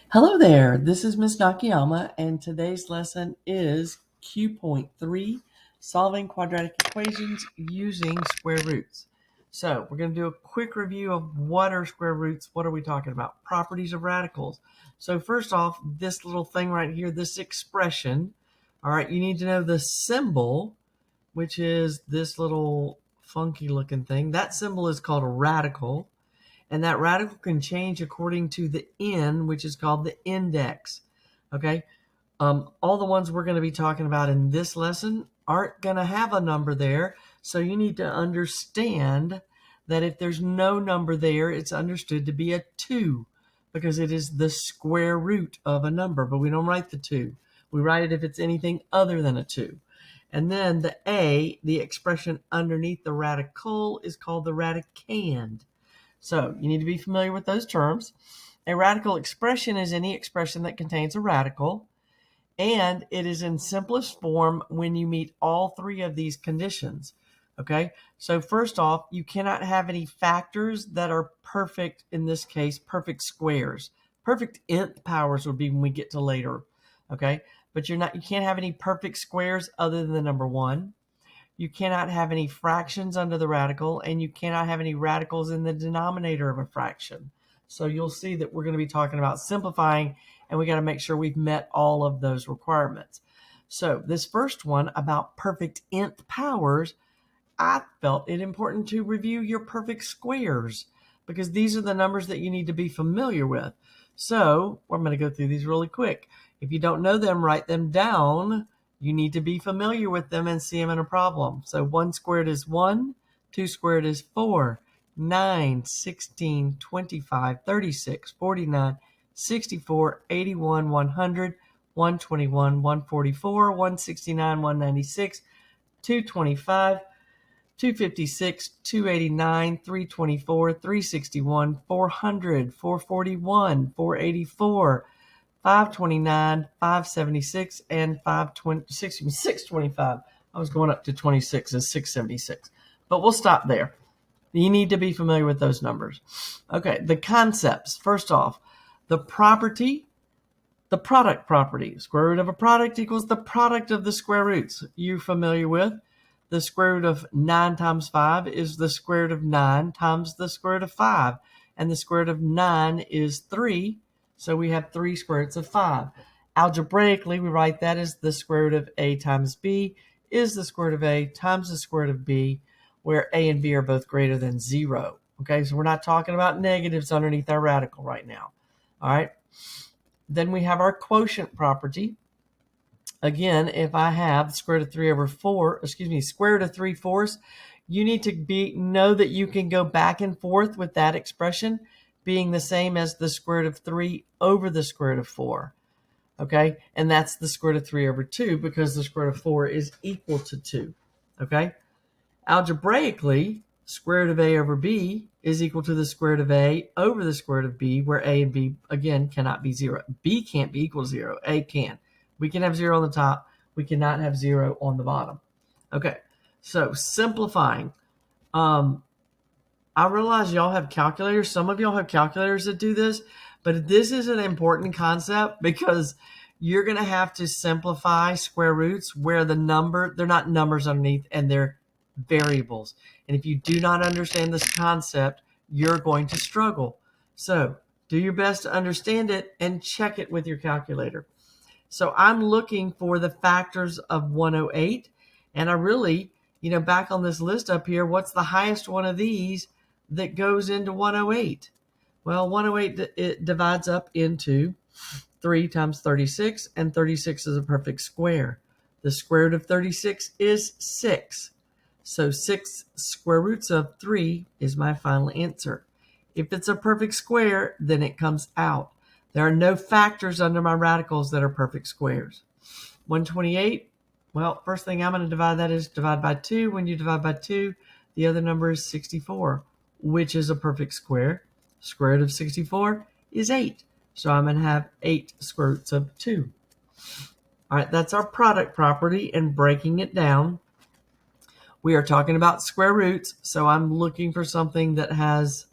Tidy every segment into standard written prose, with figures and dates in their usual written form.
Hello there, this is Miss Nakayama, and today's lesson is Q.3, solving quadratic equations using square roots. So we're going to do a quick review of what are square roots, what are we talking about, properties of radicals. So first off, this little thing right here, this expression, all right, you need to know the symbol, which is this little funky looking thing. That symbol is called a radical. And that radical can change according to the n, which is called the index. Okay, all the ones we're going to be talking about in this lesson aren't going to have a number there, so you need to understand that if there's no number there, it's understood to be a 2 because it is the square root of a number, but we don't write the 2. We write it if it's anything other than a 2. And then the a, the expression underneath the radical, is called the radicand. So you need to be familiar with those terms. A radical expression is any expression that contains a radical, and it is in simplest form when you meet all three of these conditions. Okay, so first off, you cannot have any factors that are perfect, in this case, perfect squares. Perfect nth powers would be when we get to later. Okay, but you can't have any perfect squares other than the number 1. You cannot have any fractions under the radical, and you cannot have any radicals in the denominator of a fraction. So you'll see that we're going to be talking about simplifying, and we got to make sure we've met all of those requirements. So this first one about perfect nth powers, I felt it important to review your perfect squares because these are the numbers that you need to be familiar with. So I'm going to go through these really quick. If you don't know them, write them down. You need to be familiar with them and see them in a problem. So 1 squared is 1, 2 squared is 4, 9, 16, 25, 36, 49, 64, 81, 100, 121, 144, 169, 196, 225, 256, 289, 324, 361, 400, 441, 484, 529, 576, and 625. I was going up to 26 and 676, but we'll stop there. You need to be familiar with those numbers. Okay, the concepts. First off, the property, the product property. Square root of a product equals the product of the square roots. You're familiar with. The square root of 9 times 5 is the square root of 9 times the square root of 5. And the square root of 9 is 3. So we have 3 square roots of 5. Algebraically, we write that as the square root of a times b is the square root of a times the square root of b, where a and b are both greater than 0. Okay, so we're not talking about negatives underneath our radical right now. All right. Then we have our quotient property. Again, if I have square root of 3 over 4, square root of 3/4, you need to know that you can go back and forth with that expression being the same as the square root of 3 over the square root of 4. Okay, and that's the square root of 3 over 2 because the square root of 4 is equal to 2. Okay, algebraically, square root of a over b is equal to the square root of a over the square root of b, where a and b, again, cannot be 0. B can't be equal to 0. A can. We can have 0 on the top. We cannot have 0 on the bottom. Okay, so simplifying. I realize y'all have calculators. Some of y'all have calculators that do this, but this is an important concept because you're going to have to simplify square roots where they're not numbers underneath and they're variables. And if you do not understand this concept, you're going to struggle. So do your best to understand it and check it with your calculator. So I'm looking for the factors of 108, and I really, back on this list up here, what's the highest one of these that goes into 108? Well, 108, it divides up into 3 times 36, and 36 is a perfect square. The square root of 36 is 6. So 6 square roots of 3 is my final answer. If it's a perfect square, then it comes out. There are no factors under my radicals that are perfect squares. 128, well, first thing I'm going to divide that is divide by 2. When you divide by 2, the other number is 64, which is a perfect square. Square root of 64 is 8. So I'm going to have 8 square roots of 2. All right, that's our product property, and breaking it down, we are talking about square roots, so I'm looking for something that has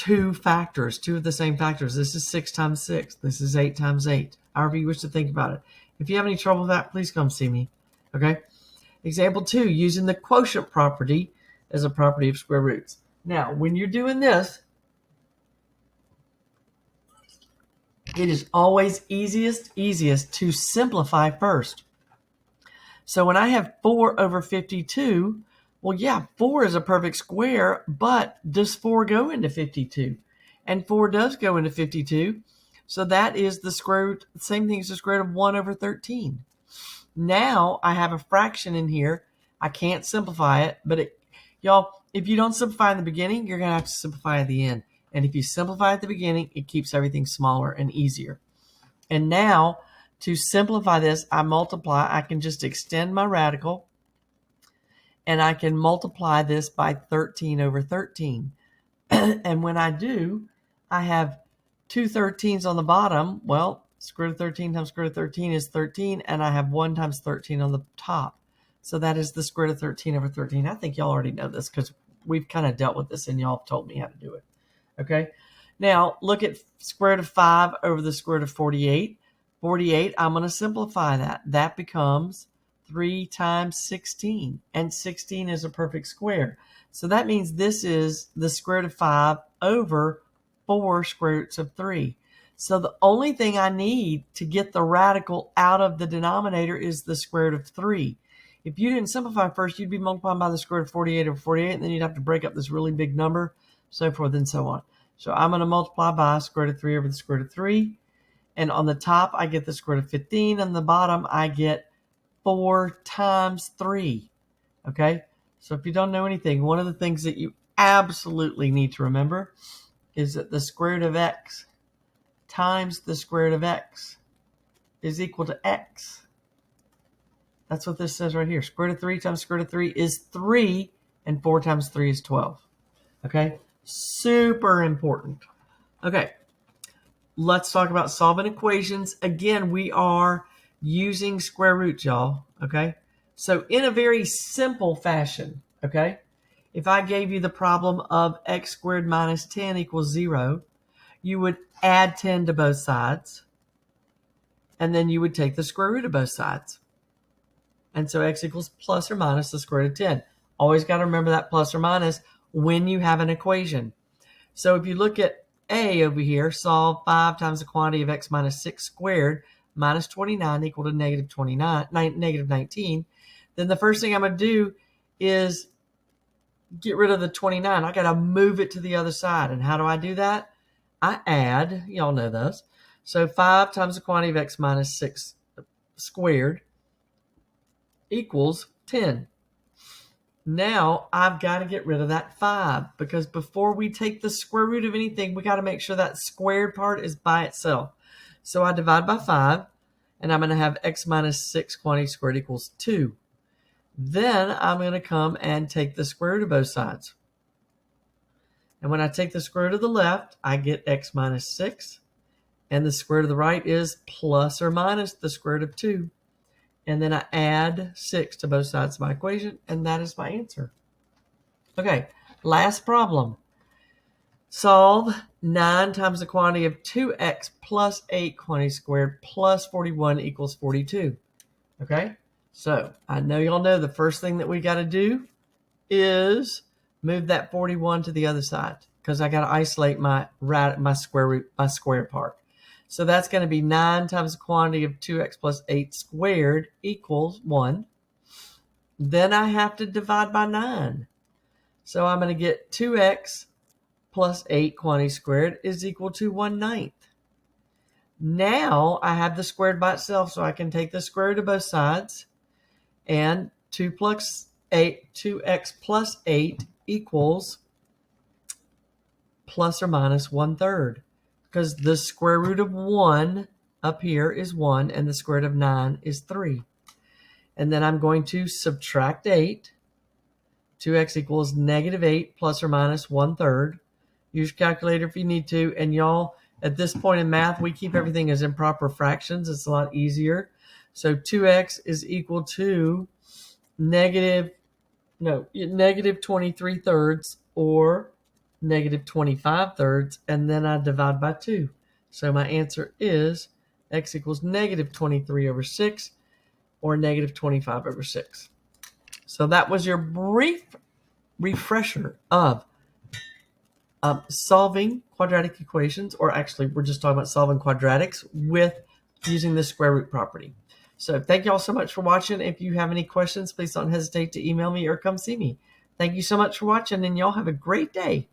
two factors, two of the same factors. This is 6 times 6. This is 8 times 8. However you wish to think about it. If you have any trouble with that, please come see me. Okay? Example 2, using the quotient property as a property of square roots. Now, when you're doing this, it is always easiest to simplify first. So when I have 4 over 52, well, yeah, 4 is a perfect square, but does 4 go into 52? And 4 does go into 52. So that is the square root, same thing as the square root of 1 over 13. Now I have a fraction in here. I can't simplify it, but y'all, if you don't simplify in the beginning, you're going to have to simplify at the end. And if you simplify at the beginning, it keeps everything smaller and easier. And now, to simplify this, I multiply. I can just extend my radical, and I can multiply this by 13 over 13. And when I do, I have 2 13s on the bottom. Well, square root of 13 times square root of 13 is 13, and I have 1 times 13 on the top. So that is the square root of 13 over 13. I think y'all already know this because we've kind of dealt with this, and y'all have told me how to do it. Okay? Now, look at square root of 5 over the square root of 48. 48, I'm going to simplify that. That becomes 3 times 16, and 16 is a perfect square. So that means this is the square root of 5 over 4 square roots of 3. So the only thing I need to get the radical out of the denominator is the square root of 3. If you didn't simplify first, you'd be multiplying by the square root of 48 over 48, and then you'd have to break up this really big number, so forth and so on. So I'm going to multiply by square root of 3 over the square root of 3. And on the top, I get the square root of 15. On the bottom, I get 4 times 3. Okay? So if you don't know anything, one of the things that you absolutely need to remember is that the square root of x times the square root of x is equal to x. That's what this says right here. Square root of 3 times square root of 3 is 3, and 4 times 3 is 12. Okay? Super important. Okay. Let's talk about solving equations. Again, we are using square roots, y'all. Okay? So in a very simple fashion, okay? If I gave you the problem of x squared minus 10 equals 0, you would add 10 to both sides, and then you would take the square root of both sides. And so x equals plus or minus the square root of 10. Always got to remember that plus or minus when you have an equation. So if you look at A over here, solve 5 times the quantity of x minus 6 squared minus 29 equal to negative 19. Then the first thing I'm going to do is get rid of the 29. I got to move it to the other side. And how do I do that? I add, y'all know this. So 5 times the quantity of x minus 6 squared equals 10. Now I've got to get rid of that 5 because before we take the square root of anything, we got to make sure that squared part is by itself. So I divide by 5, and I'm going to have x minus 6 quantity squared equals 2. Then I'm going to come and take the square root of both sides. And when I take the square root of the left, I get x minus 6. And the square root of the right is plus or minus the square root of 2. And then I add 6 to both sides of my equation, and that is my answer. Okay, last problem. Solve 9 times the quantity of 2x plus 8 quantity squared plus 41 equals 42. Okay, so I know y'all know the first thing that we got to do is move that 41 to the other side because I got to isolate my square part. So that's going to be 9 times the quantity of 2x plus 8 squared equals 1. Then I have to divide by 9. So I'm going to get 2x plus 8 quantity squared is equal to 1/9. Now I have the squared by itself, so I can take the square root of both sides. And 2x plus 8 equals plus or minus 1/3. Because the square root of 1 up here is 1, and the square root of 9 is 3. And then I'm going to subtract 8. 2x equals negative 8 plus or minus 1/3. Use your calculator if you need to. And y'all, at this point in math, we keep everything as improper fractions. It's a lot easier. So 2x is equal to negative 23 thirds, or negative 25 thirds, and then I divide by 2. So my answer is x equals negative 23 over 6, or negative 25 over 6. So that was your brief refresher of solving quadratic equations, or actually we're just talking about solving quadratics with using the square root property. So thank you all so much for watching. If you have any questions, please don't hesitate to email me or come see me. Thank you so much for watching, and y'all have a great day.